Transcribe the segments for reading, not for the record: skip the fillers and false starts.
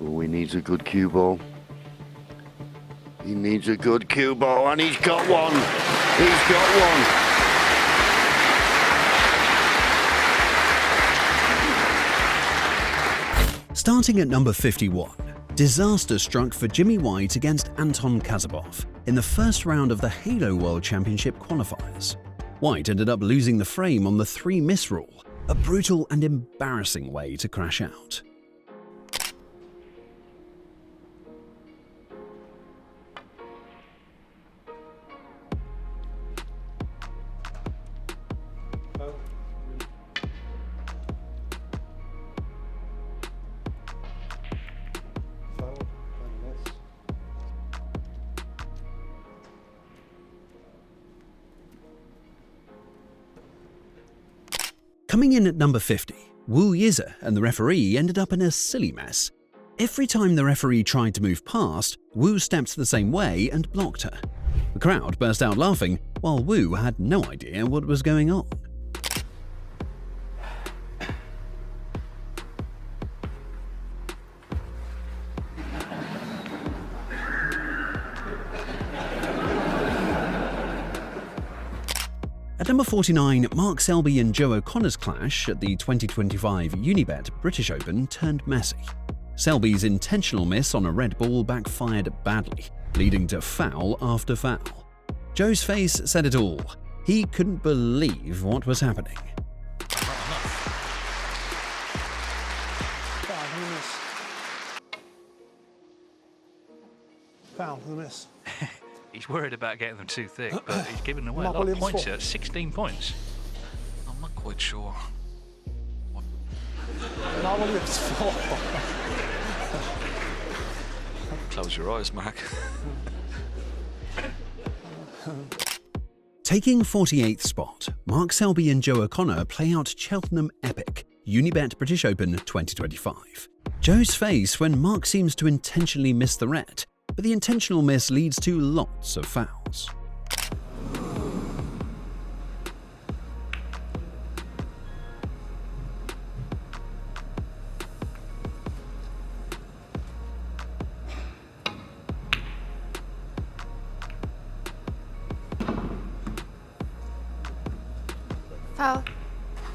Oh, he needs a good cue ball. He needs a good cue ball, and he's got one. He's got one. Starting at number 51, disaster struck for Jimmy White against Anton Kazabov in the first round of the Halo World Championship qualifiers. White ended up losing the frame on the 3-miss rule, a brutal and embarrassing way to crash out. Coming in at number 50, Wu Yize and the referee ended up in a silly mess. Every time the referee tried to move past, Wu stepped the same way and blocked her. The crowd burst out laughing, while Wu had no idea what was going on. At number 49, Mark Selby and Joe O'Connor's clash at the 2025 Unibet British Open turned messy. Selby's intentional miss on a red ball backfired badly, leading to foul after foul. Joe's face said it all. He couldn't believe what was happening. Foul for the miss. He's worried about getting them too thick, but he's given away a lot of points here. 16 points. I'm not quite sure. Close your eyes, Mark. Taking 48th spot, Mark Selby and Joe O'Connor play out Cheltenham Epic, Unibet British Open 2025. Joe's face when Mark seems to intentionally miss the red, but the intentional miss leads to lots of fouls. Foul.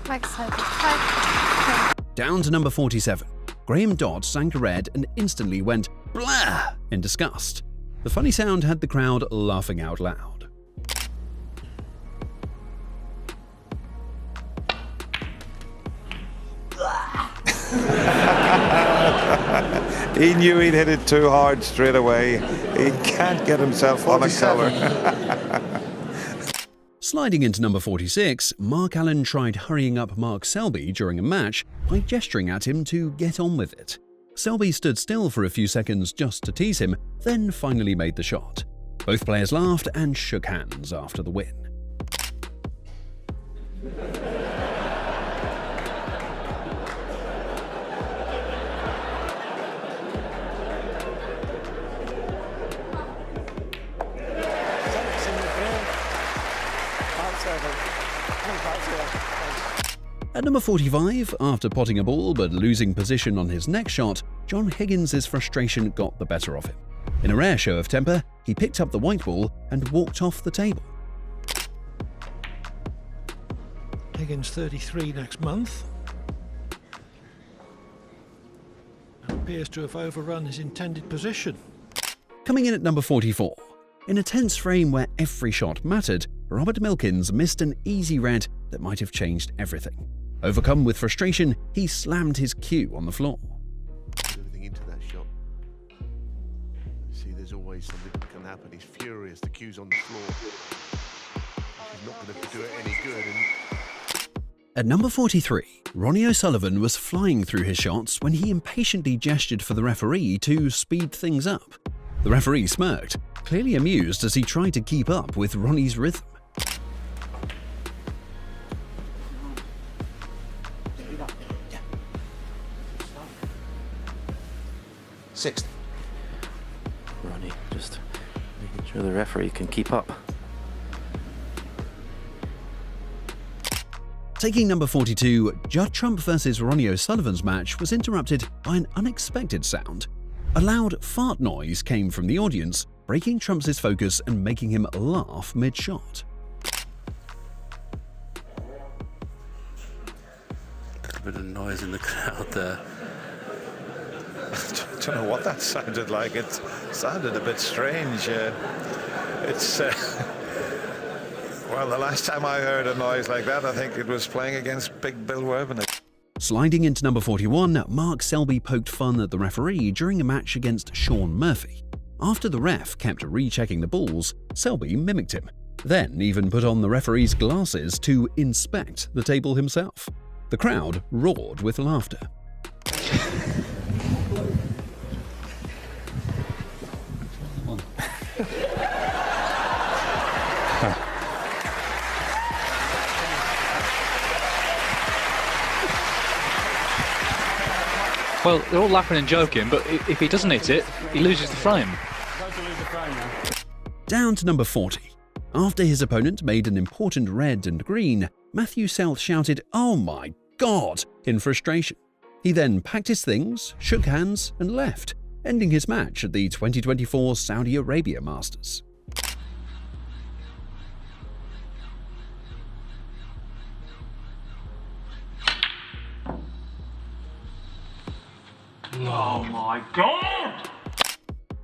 Max Five. Down to number 47. Graham Dodd sank a red and instantly went blah in disgust. The funny sound had the crowd laughing out loud. He knew he'd hit it too hard straight away. He can't get himself on a colour. Sliding into number 46, Mark Allen tried hurrying up Mark Selby during a match by gesturing at him to get on with it. Selby stood still for a few seconds just to tease him, then finally made the shot. Both players laughed and shook hands after the win. At number 45, after potting a ball but losing position on his next shot, John Higgins' frustration got the better of him. In a rare show of temper, he picked up the white ball and walked off the table. Higgins 33 next month. Appears to have overrun his intended position. Coming in at number 44. In a tense frame where every shot mattered, Robert Milkins missed an easy red that might have changed everything. Overcome with frustration, he slammed his cue on the floor. Everything into that shot. See, there's always something that can happen. He's furious. The cue's on the floor. He's not going to do it any good. At number 43, Ronnie O'Sullivan was flying through his shots when he impatiently gestured for the referee to speed things up. The referee smirked, clearly amused as he tried to keep up with Ronnie's rhythm. Sixth. Ronnie just making sure the referee can keep up. Taking number 42, Judd Trump versus Ronnie O'Sullivan's match was interrupted by an unexpected sound A loud fart noise came from the audience, breaking Trump's focus and making him laugh mid-shot. A bit of noise in the crowd there. I don't know what that sounded like. It sounded a bit strange. Well, the last time I heard a noise like that, I think it was playing against Big Bill Werbenick. Sliding into number 41, Mark Selby poked fun at the referee during a match against Sean Murphy. After the ref kept rechecking the balls, Selby mimicked him, then even put on the referee's glasses to inspect the table himself. The crowd roared with laughter. Well, they're all laughing and joking, but if he doesn't hit it, he loses the frame. Down to number 40. After his opponent made an important red and green, Matthew South shouted, "Oh my God!" in frustration. He then packed his things, shook hands, and left, ending his match at the 2024 Saudi Arabia Masters. Oh my God!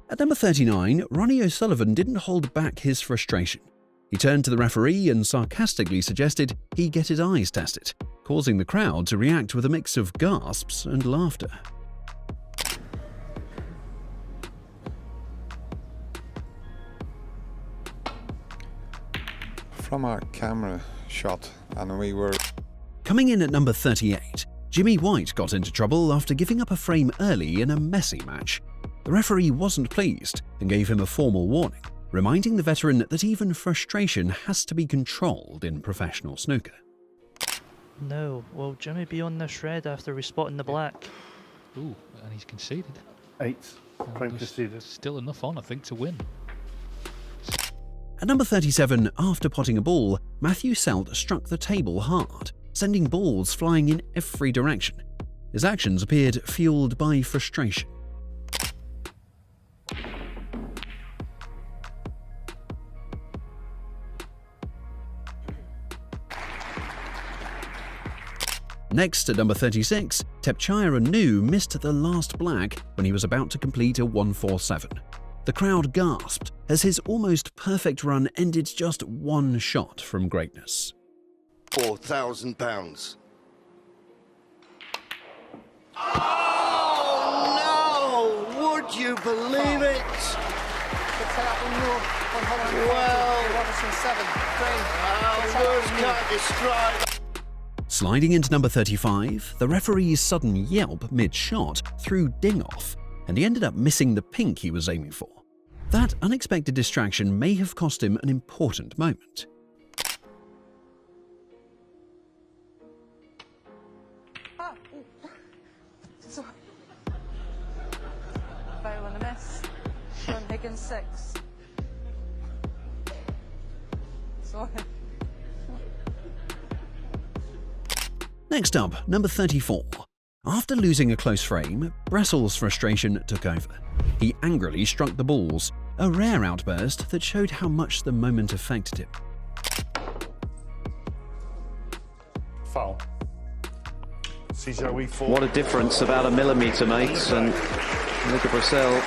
At number 39, Ronnie O'Sullivan didn't hold back his frustration. He turned to the referee and sarcastically suggested he get his eyes tested, causing the crowd to react with a mix of gasps and laughter. From our camera shot, and we were... Coming in at number 38, Jimmy White got into trouble after giving up a frame early in a messy match. The referee wasn't pleased and gave him a formal warning, reminding the veteran that even frustration has to be controlled in professional snooker. No, will Jimmy be on this red after respotting the black? Ooh, and he's conceded. 8. Frame conceded. Still enough on, I think, to win. At number 37, after potting a ball, Matthew Selt struck the table hard, sending balls flying in every direction. His actions appeared fueled by frustration. Next, at number 36, Tepchire Anu missed the last black when he was about to complete a 147. The crowd gasped as his almost perfect run ended just one shot from greatness. £4,000. Oh no! Would you believe it? Well, words can't describe. Sliding into number 35, the referee's sudden yelp mid-shot threw Ding off, and he ended up missing the pink he was aiming for. That unexpected distraction may have cost him an important moment. Fail and a miss. From Higgins 6. Sorry. Next up, number 34. After losing a close frame, Bressel's frustration took over. He angrily struck the balls, a rare outburst that showed how much the moment affected him. Foul. CJOE 4. What a difference, about a millimetre, mates, and look at Bressel.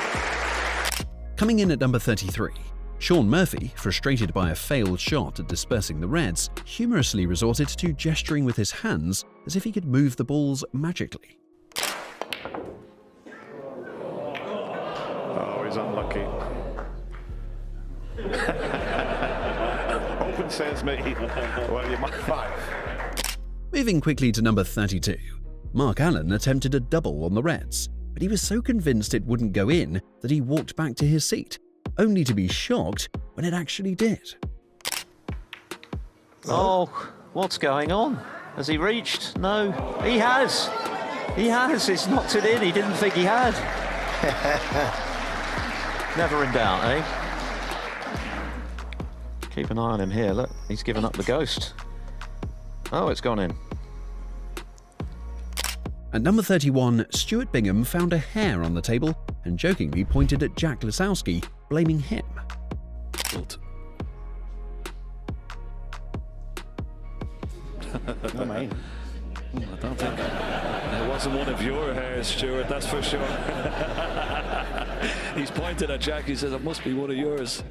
Coming in at number 33, Sean Murphy, frustrated by a failed shot at dispersing the reds, humorously resorted to gesturing with his hands as if he could move the balls magically. Oh, he's unlucky. Open says me. Well, you might 5. Moving quickly to number 32, Mark Allen attempted a double on the reds, but he was so convinced it wouldn't go in that he walked back to his seat, only to be shocked when it actually did. Oh, what's going on? Has he reached? No, he has. He has. It's knocked it in. He didn't think he had. Never in doubt, eh? Keep an eye on him here. Look, he's given up the ghost. Oh, it's gone in. At number 31, Stuart Bingham found a hair on the table and jokingly pointed at Jack Lisowski, blaming him. Not mine. I don't think it wasn't one of your hairs, Stuart, that's for sure. He's pointed at Jack, he says, it must be one of yours.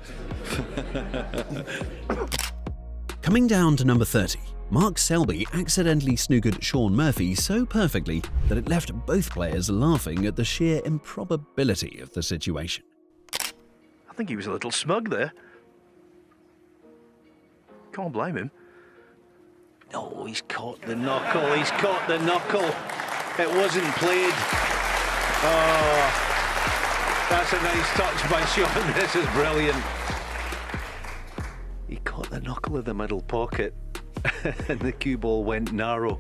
Coming down to number 30, Mark Selby accidentally snookered Sean Murphy so perfectly that it left both players laughing at the sheer improbability of the situation. I think he was a little smug there. Can't blame him. Oh, he's caught the knuckle. He's caught the knuckle. It wasn't played. Oh, that's a nice touch by Sean. This is brilliant. He caught the knuckle of the middle pocket and the cue ball went narrow.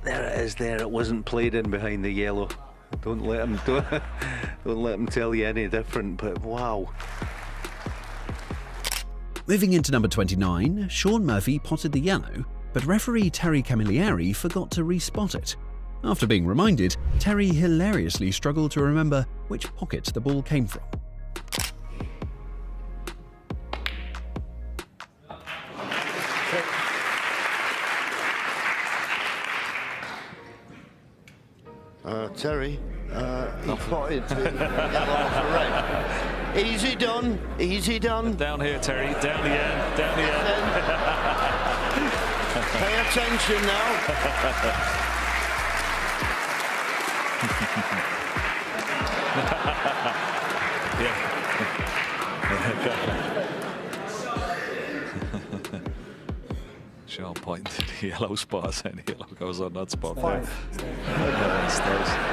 There it is there. It wasn't played in behind the yellow. Don't let him tell you any different, but wow. Moving into number 29, Sean Murphy potted the yellow, but referee Terry Camilleri forgot to respot it. After being reminded, Terry hilariously struggled to remember which pocket the ball came from. Terry, he potted to yellow for red. Easy done, easy done. Down here, Terry, down the end, down the end. Pay attention now. Sean pointed to the yellow spot and the yellow goes on that spot.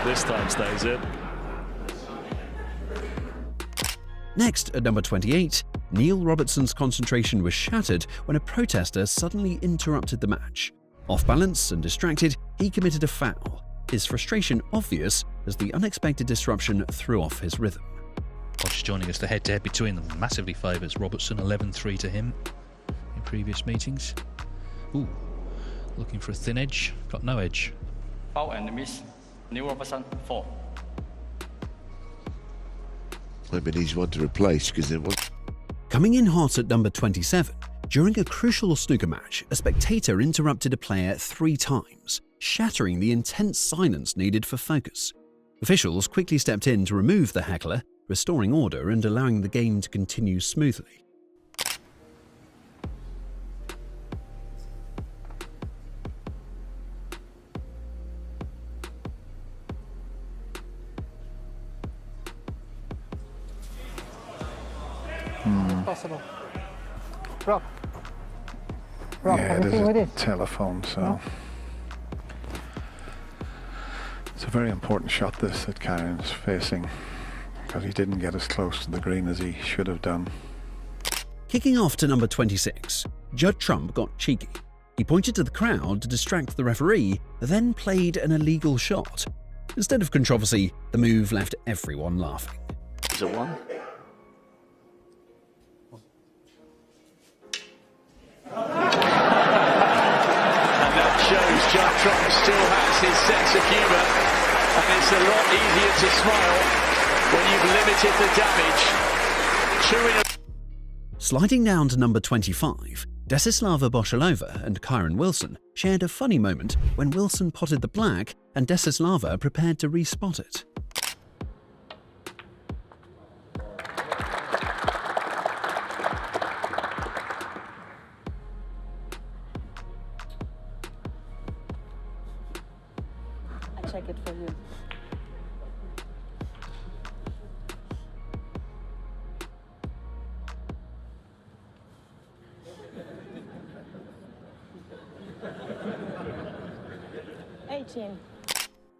This time stays in. Next, at number 28, Neil Robertson's concentration was shattered when a protester suddenly interrupted the match. Off balance and distracted, he committed a foul, his frustration obvious as the unexpected disruption threw off his rhythm. Just joining us, the head-to-head between them massively favours Robertson, 11-3 to him in previous meetings. Ooh, looking for a thin edge, got no edge. Foul and miss. Neil Robertson, 4. Might be an easy one to replace because it was. Coming in hot at number 27, during a crucial snooker match, a spectator interrupted a player 3 times, shattering the intense silence needed for focus. Officials quickly stepped in to remove the heckler, restoring order and allowing the game to continue smoothly. Possible. Rob, Yeah, it anything is with a it? telephone, so No? it's a very important shot this that Karen's facing because he didn't get as close to the green as he should have done. Kicking off to number 26, Judd Trump got cheeky. He pointed to the crowd to distract the referee, then played an illegal shot. Instead of controversy, the move left everyone laughing. Is it one? And that shows Judd Trump still has his sense of humour, and it's a lot easier to smile when you've limited the damage. 2 in a... Sliding down to number 25, Desislava Boshalova and Kyron Wilson shared a funny moment when Wilson potted the black and Desislava prepared to respot it. I'll check it for you.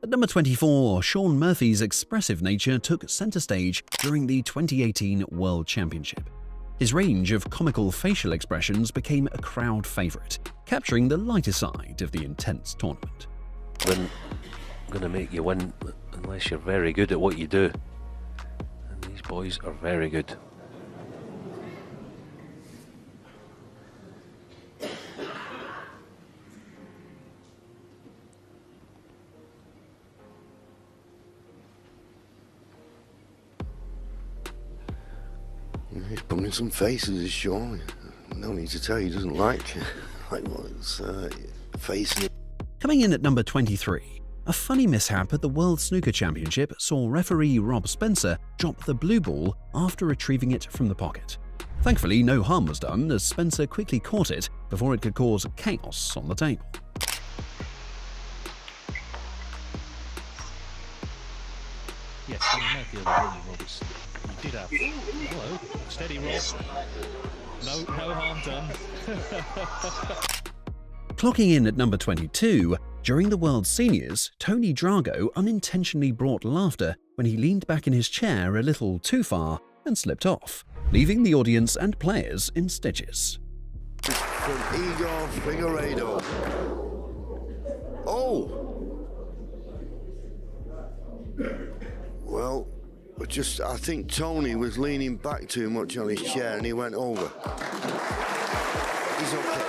At number 24, Sean Murphy's expressive nature took centre stage during the 2018 World Championship. His range of comical facial expressions became a crowd favourite, capturing the lighter side of the intense tournament. I'm going to make you win unless you're very good at what you do. And these boys are very good. He's putting some faces, surely. No need to tell you, he doesn't like what's facing. Coming in at number 23, a funny mishap at the World Snooker Championship saw referee Rob Spencer drop the blue ball after retrieving it from the pocket. Thankfully, no harm was done as Spencer quickly caught it before it could cause chaos on the table. Yes, you made the other one, Roberts. You did have. Hello, steady, Rob. No harm done. Clocking in at number 22, during the World Seniors, Tony Drago unintentionally brought laughter when he leaned back in his chair a little too far and slipped off, leaving the audience and players in stitches. From Igor Figueiredo. Oh! Well, I think Tony was leaning back too much on his chair and he went over. He's okay.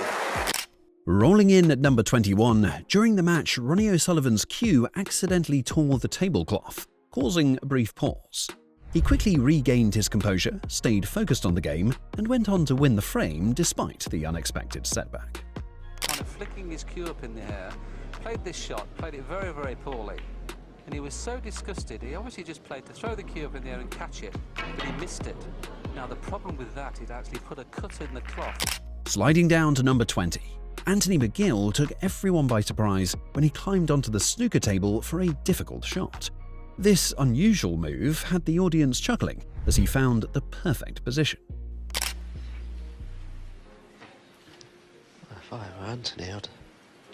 Rolling in at number 21, during the match, Ronnie O'Sullivan's cue accidentally tore the tablecloth, causing a brief pause. He quickly regained his composure, stayed focused on the game, and went on to win the frame despite the unexpected setback. Kind of flicking his cue up in the air, played this shot, played it very, very poorly. And he was so disgusted, he obviously just played to throw the cue up in the air and catch it, but he missed it. Now the problem with that, it actually put a cut in the cloth. Sliding down to number 20, Anthony McGill took everyone by surprise when he climbed onto the snooker table for a difficult shot. This unusual move had the audience chuckling as he found the perfect position. If I were Anthony, I'd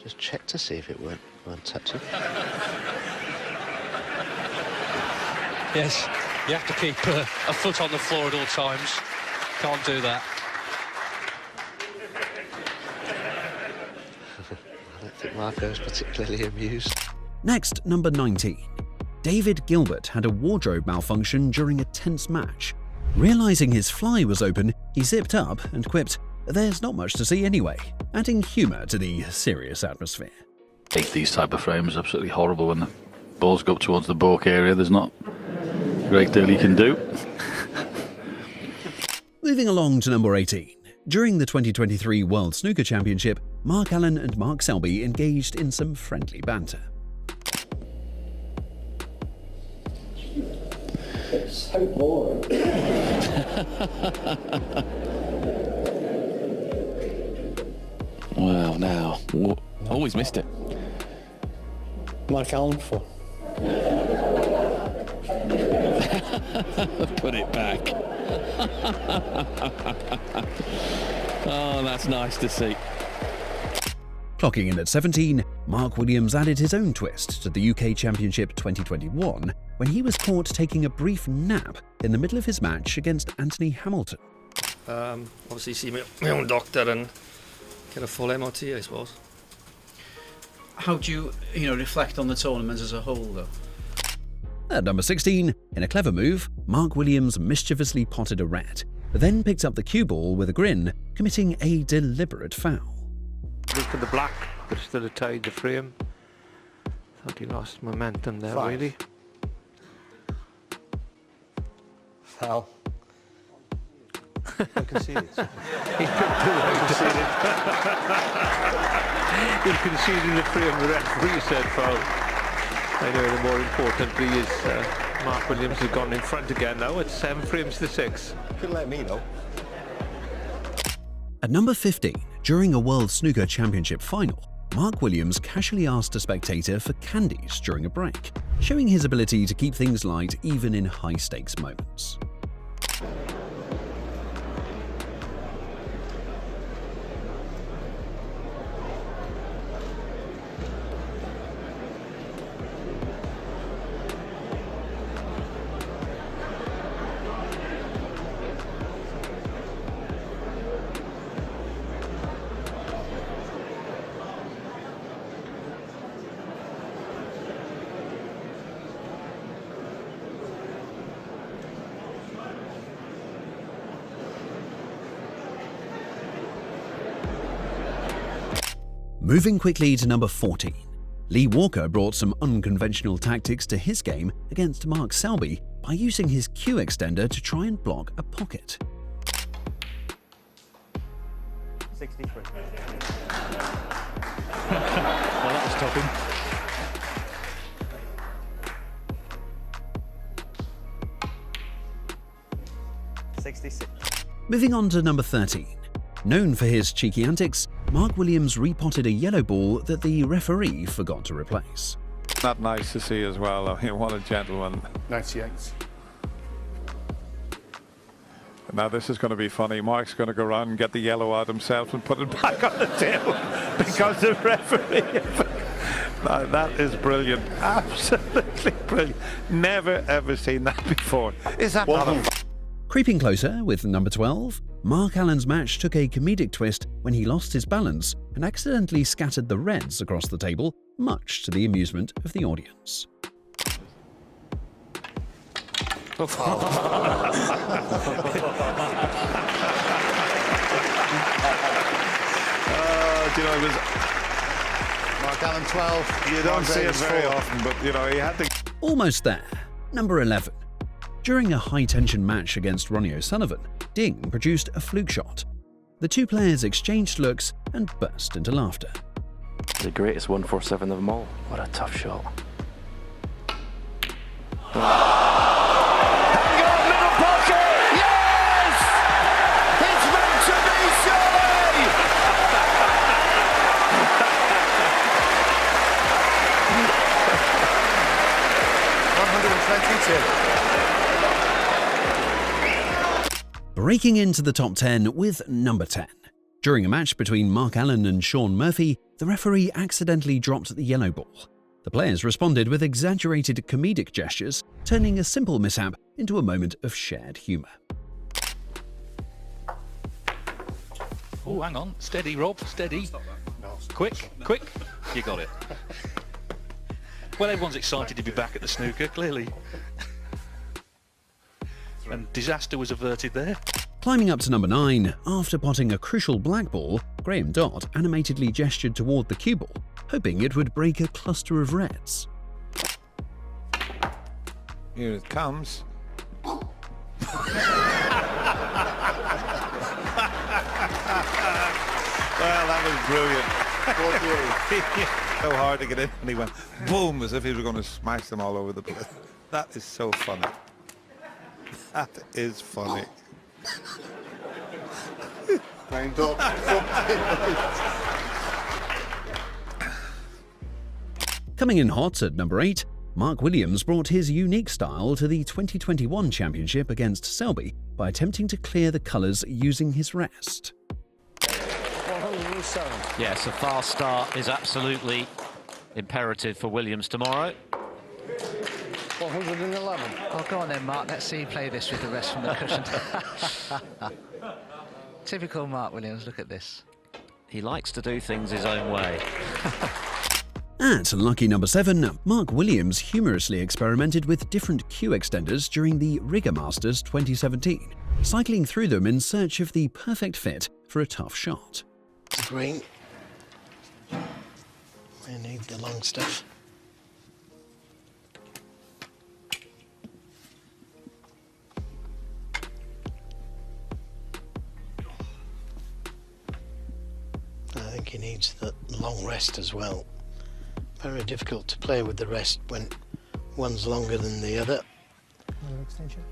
just check to see if it weren't touching. Yes, you have to keep a foot on the floor at all times. Can't do that. I don't think Marco's particularly amused. Next, number 19. David Gilbert had a wardrobe malfunction during a tense match. Realizing his fly was open, he zipped up and quipped, "There's not much to see anyway," adding humour to the serious atmosphere. I hate these type of frames, absolutely horrible when the balls go up towards the balk area. There's not a great deal you can do. Moving along to number 18. During the 2023 World Snooker Championship, Mark Allen and Mark Selby engaged in some friendly banter. So boring. Well, now, always missed it. Mark Allen for. Put it back. Oh, that's nice to see. Clocking in at 17, Mark Williams added his own twist to the UK Championship 2021 when he was caught taking a brief nap in the middle of his match against Anthony Hamilton. Obviously see my own doctor and get a full MOT, I suppose. How do you reflect on the tournament as a whole, though? At number 16, in a clever move, Mark Williams mischievously potted a red, then picked up the cue ball with a grin, committing a deliberate foul. Look at the black, but still have tied the frame. Thought he lost momentum there, really. Foul. I can see it. He conceded the frame, the referee said foul. I know the more importantly is Mark Williams has gone in front again now. It's 7 frames to 6. Couldn't let me know. At number 15, during a World Snooker Championship final, Mark Williams casually asked a spectator for candies during a break, showing his ability to keep things light even in high-stakes moments. Moving quickly to number 14, Lee Walker brought some unconventional tactics to his game against Mark Selby by using his cue extender to try and block a pocket. 63. Well, that was topping. Moving on to number 13. Known for his cheeky antics, Mark Williams repotted a yellow ball that the referee forgot to replace. Not nice to see as well. I mean, what a gentleman. 98. Now this is going to be funny. Mark's going to go around and get the yellow out himself and put it back on the table because the referee... Now, that is brilliant. Absolutely brilliant. Never ever seen that before. Is that not a... Creeping closer with number 12, Mark Allen's match took a comedic twist when he lost his balance and accidentally scattered the reds across the table, much to the amusement of the audience. Do you know, it was Mark Allen 12. You don't see it very often, but you know, he had to... Almost there. Number 11. During a high-tension match against Ronnie O'Sullivan, Ding produced a fluke shot. The two players exchanged looks and burst into laughter. The greatest 147 of them all. What a tough shot. Breaking into the top 10 with number 10. During a match between Mark Allen and Sean Murphy, the referee accidentally dropped the yellow ball. The players responded with exaggerated comedic gestures, turning a simple mishap into a moment of shared humour. Oh, hang on. Steady, Rob. Steady. Quick, quick. You got it. Well, everyone's excited to be back at the snooker, clearly. And disaster was averted there. Climbing up to number 9, after potting a crucial black ball, Graham Dott animatedly gestured toward the cue ball, hoping it would break a cluster of reds. Here it comes. Well, that was brilliant. So hard to get in, and he went boom as if he was going to smash them all over the place. That is so funny. That is funny. Coming in hot at number 8, Mark Williams brought his unique style to the 2021 championship against Selby by attempting to clear the colours using his rest. Yes, a fast start is absolutely imperative for Williams tomorrow. 411. Oh, go on then, Mark. Let's see you play this with the rest from the cushion. Typical Mark Williams. Look at this. He likes to do things his own way. At lucky number 7, Mark Williams humorously experimented with different cue extenders during the Rigger Masters 2017, cycling through them in search of the perfect fit for a tough shot. Green. We need the long stuff. I think he needs the long rest as well. Very difficult to play with the rest when one's longer than the other. Another extension.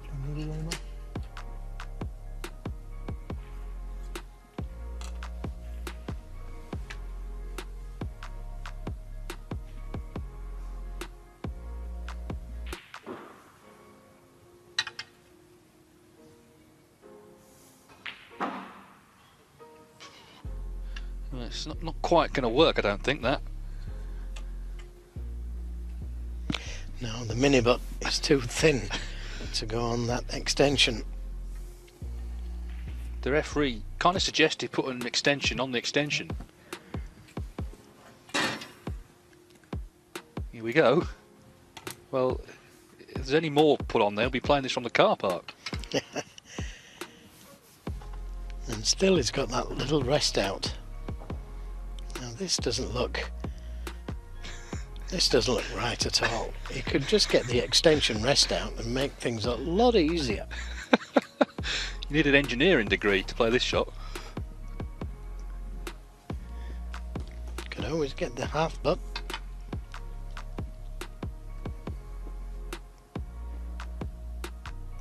Don't need it anymore. Well, it's not quite going to work, I don't think, that. No, the mini butt is too thin to go on that extension. The referee kind of suggested putting an extension on the extension. Here we go. Well, if there's any more put on there, we'll be playing this from the car park. And still he's got that little rest out. Now this doesn't look right at all. You could just get the extension rest out and make things a lot easier. You need an engineering degree to play this shot. Could always get the half butt.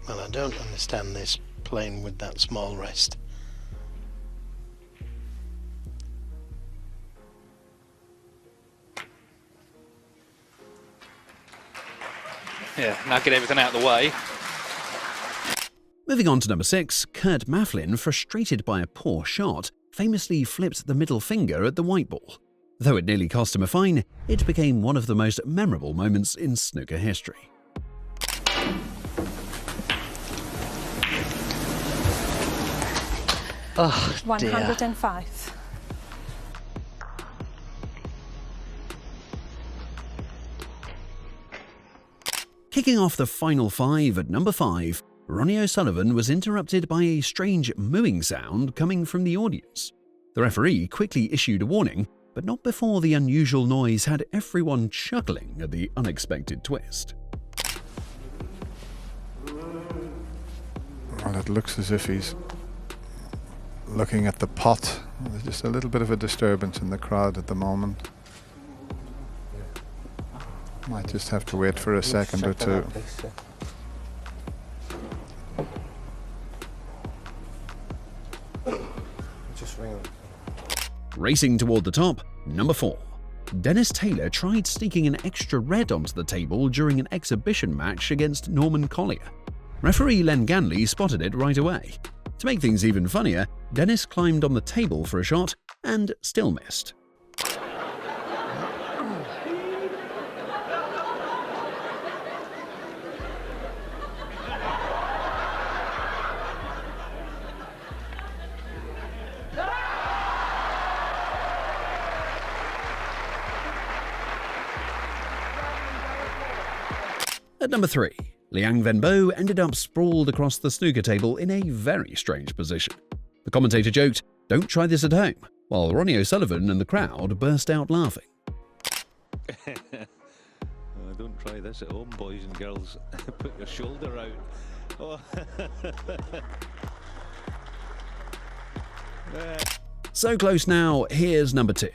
Well, I don't understand this playing with that small rest. Yeah, now get everything out of the way. Moving on to number 6, Kurt Mafflin, frustrated by a poor shot, famously flipped the middle finger at the white ball. Though it nearly cost him a fine, it became one of the most memorable moments in snooker history. Oh, dear. 105. Kicking off the final 5 at number 5, Ronnie O'Sullivan was interrupted by a strange mooing sound coming from the audience. The referee quickly issued a warning, but not before the unusual noise had everyone chuckling at the unexpected twist. Well, it looks as if he's looking at the pot. There's just a little bit of a disturbance in the crowd at the moment. Might just have to wait for a second or two. Racing toward the top, number 4. Dennis Taylor tried sneaking an extra red onto the table during an exhibition match against Norman Collier. Referee Len Ganley spotted it right away. To make things even funnier, Dennis climbed on the table for a shot and still missed. At number 3, Liang Wenbo ended up sprawled across the snooker table in a very strange position. The commentator joked, "Don't try this at home," while Ronnie O'Sullivan and the crowd burst out laughing. Don't try this at home, boys and girls. Put your shoulder out. Oh. So close now, here's number 2.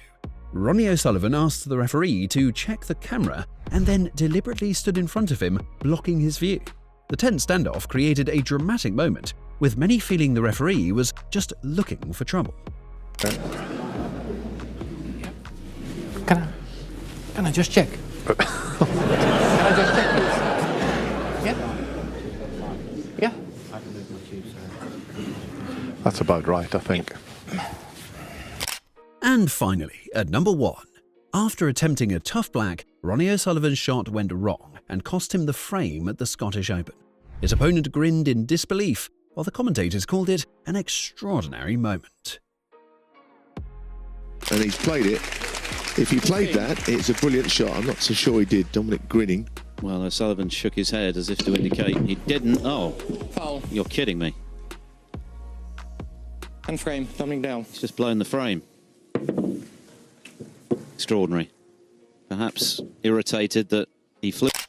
Ronnie O'Sullivan asked the referee to check the camera and then deliberately stood in front of him, blocking his view. The tense standoff created a dramatic moment, with many feeling the referee was just looking for trouble. Can I just check? Can I just check, please? Yeah? Yeah? That's about right, I think. And finally, at number 1, after attempting a tough black, Ronnie O'Sullivan's shot went wrong and cost him the frame at the Scottish Open. His opponent grinned in disbelief, while the commentators called it an extraordinary moment. And he's played it. If he played that, it's a brilliant shot. I'm not so sure he did. Dominic grinning. Well, O'Sullivan shook his head as if to indicate he didn't. Oh, foul. You're kidding me. And frame, Dominic down. He's just blown the frame. Extraordinary. Perhaps irritated that he flipped.